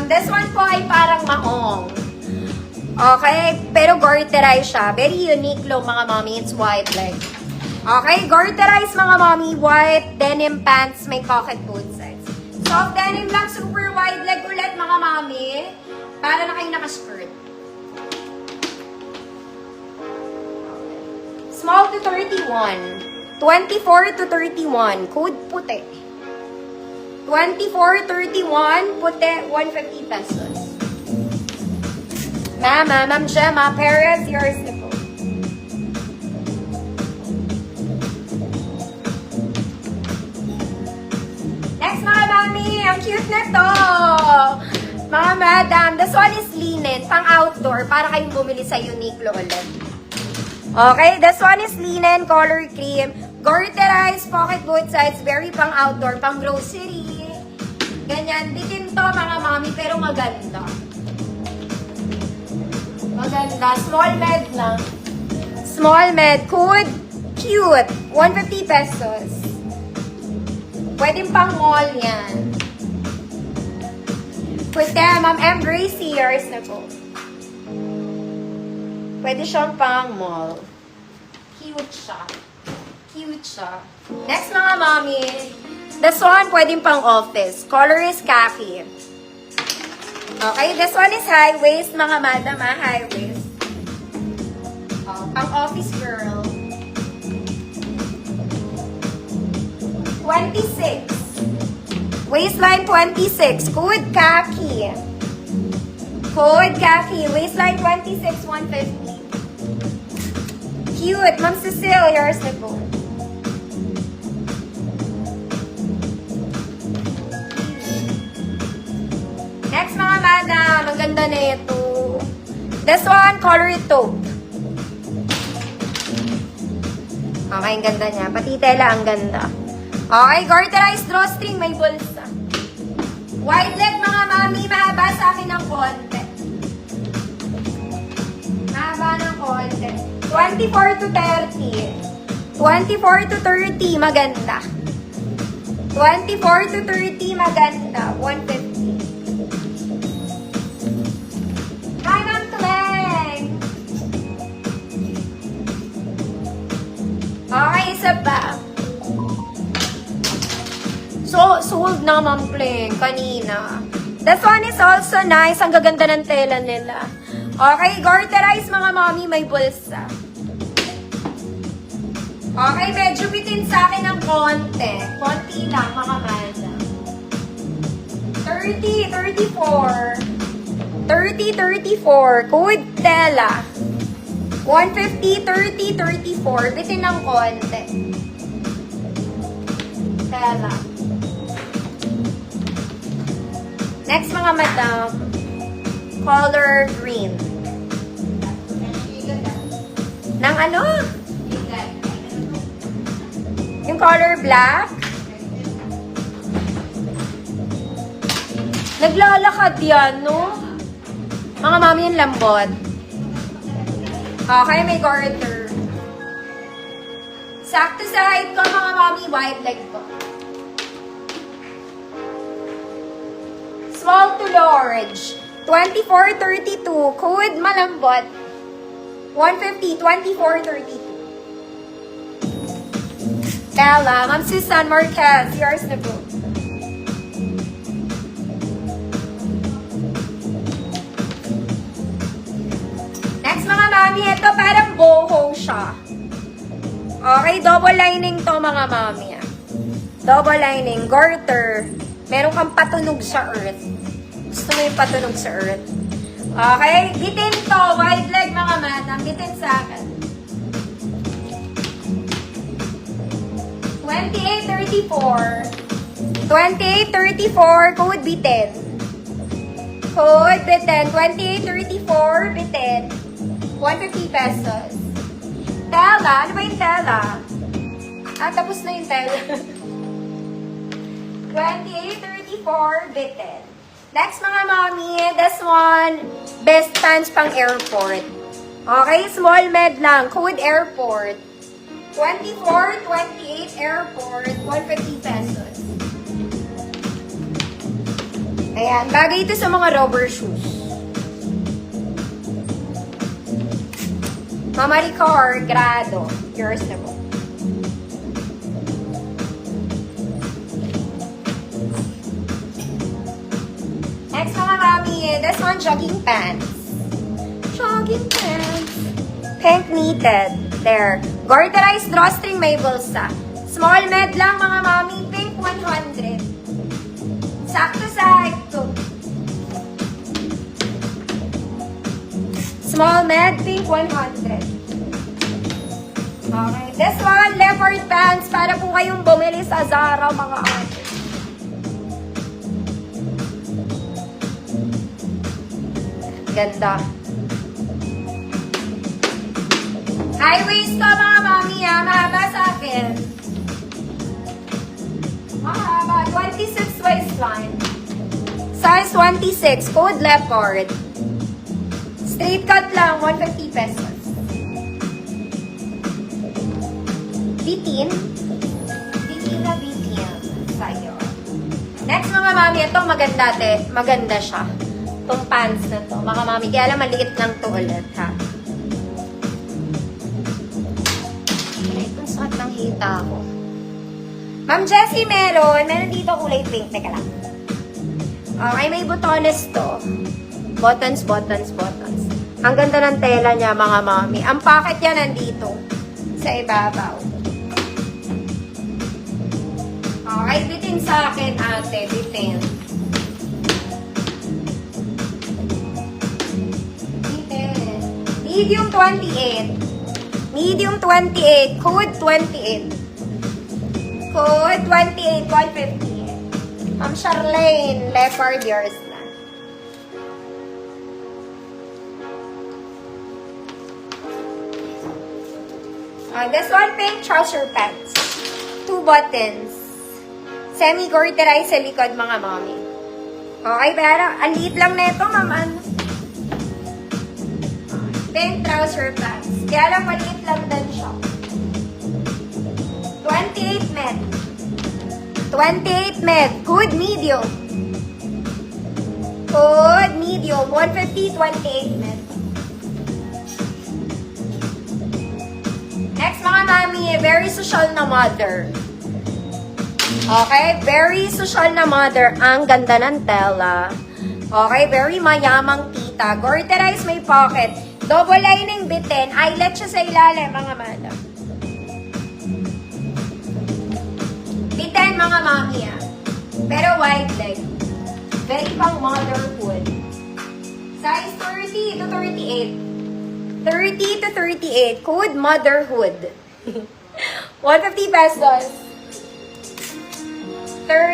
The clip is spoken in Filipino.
This one po ay parang maong. Okay, pero garterized siya. Very unique look mga mommy. It's white leg. Okay, garterized mga mommy. White denim pants, may pocket both sides. Soft denim lang, super wide leg ulit mga mommy. Para na kayo naka-skirt. Small to 31. 24 to 31. Code puti. 24, 31, puti, 150 pesos. Ma'am Gemma Perez, yours na po. Next mga mami, ang cute na to. Mga madam, this one is linen, pang outdoor, para kayong bumili sa Uniqlo ulit. Okay, this one is linen, color cream, garterized, pocket both sides, very pang outdoor, pang grocery. Ganyan, bitin to mga mami, pero maganda. Maganda. Small med lang. Small med. Code. Cute. 150 pesos. Pwede pang mall yan. Pwede, Ma'am M. Gracie, yours na po. Pwede siyang pang mall. Cute siya. Cute siya. Next mga mami. This one, pwede pang office. Color is khaki. Okay, this one is high waist, mga madam, high waist. Pang office girl. 26. Waistline 26. Code khaki. Code khaki. Waistline 26, 150. Cute. Ma'am Cecile, yours na po. Next mga madam, ang ganda na ito. This one, color taupe. Okay, ang ganda niya. Pati tela, ang ganda. Okay, garterized drawstring, may bulsa. Wide leg mga mami, mahaba sa akin ng konti. Mahaba ng konti. 24 to 30. 24 to 30, maganda. 24 to 30, maganda. 150. Okay, isa pa. So, sold na, Ma'am Pleng, kanina. This one is also nice. Ang gaganda ng tela nila. Okay, garterized mga mommy, may bulsa. Okay, medyo bitin sa akin ng konti. Konti lang, mga madam. 30, 34. 30, 34. Code tela. 150, 30, 34. Bitin ng konti. Tela. Next mga madam. Color green. Nang ano? Yung color black? Naglalakad yan, no? Mga mami yung lambot. Okay, may garter. Sakto sa height ko, mga mami, wide leg ko. Small to large. 24, 32. Code malambot. 150, 24, 32. Ella, Ma'am Susan Marquez, yours na po. Mga mami, ito parang boho siya. Okay, double lining to mga mami. Double lining, garter. Meron kang patunog sa earth. Gusto mo yung patunog sa earth. Okay, bitin to. Wide leg mga madam. Bitin sa akin. 28, 34. 28, 34. Code bitin. Code bitin. 28, 34. Bitin. 150 pesos. Tela. Ano ba yung tela? Tapos na yung tela. 28.34 bitin. Next mga mommy, this one, best times pang airport. Okay, small med lang. Code airport. 24.28 airport. 150 pesos. Ayan, bagay ito sa mga rubber shoes. Mama Ricor, grado. Yours na po. Next mga mami, this one, jogging pants. Jogging pants. Pink knitted. There. Garterized drawstring may bulsa. Small med lang mga mami, pink 100. Sakto-sakto. Small med, pink 100. Okay. This one, leopard pants para po kayong bumili sa Zara mga ate. Ganda. High waist to mga mami ha. Mahaba sa akin. Mahaba. 26 waistline. Size 26. Code leopard. Straight cut lang. 150 pesos. Bitin. Bitin na bitin. Sa'yo. Next mga mami. Itong maganda te. Maganda siya. Itong pants na to. Mga mami. Kaya lang maliit lang to ulit ha. Suot ng hita ko. Ma'am Jessie, meron dito kulay pink. Teka lang. Okay, may butones to. Buttons. Ang ganda ng tela niya, mga mami. Ang packet niya nandito. Sa ibabaw. Okay, bitin sa akin, ate. Bitin. Medium 28. Medium 28. Code 28. Code 28. 150. Ma'am Charlene. Leopard yours na. This one, pink trouser pants. 2 buttons. Semi-garterized sa likod, mga mommy. Okay, pero ang liit lang na ito, ma'am. Pink trouser pants. Kaya lang maliit lang din siya. 28 med. 28 med. Good medium. Good medium. 150, 28 med. Next mga mami, very social na mother. Okay? Very social na mother. Ang ganda ng tela. Okay? Very mayamang tita. Garterized may pocket. Double lining bitin. Eyelet siya sa ilalim, mga madam. Bitin, mga mami, ah. Pero wide leg. Very pang motherhood. Size 30 to 38. 30 to 38. Code motherhood. 150 pesos. 30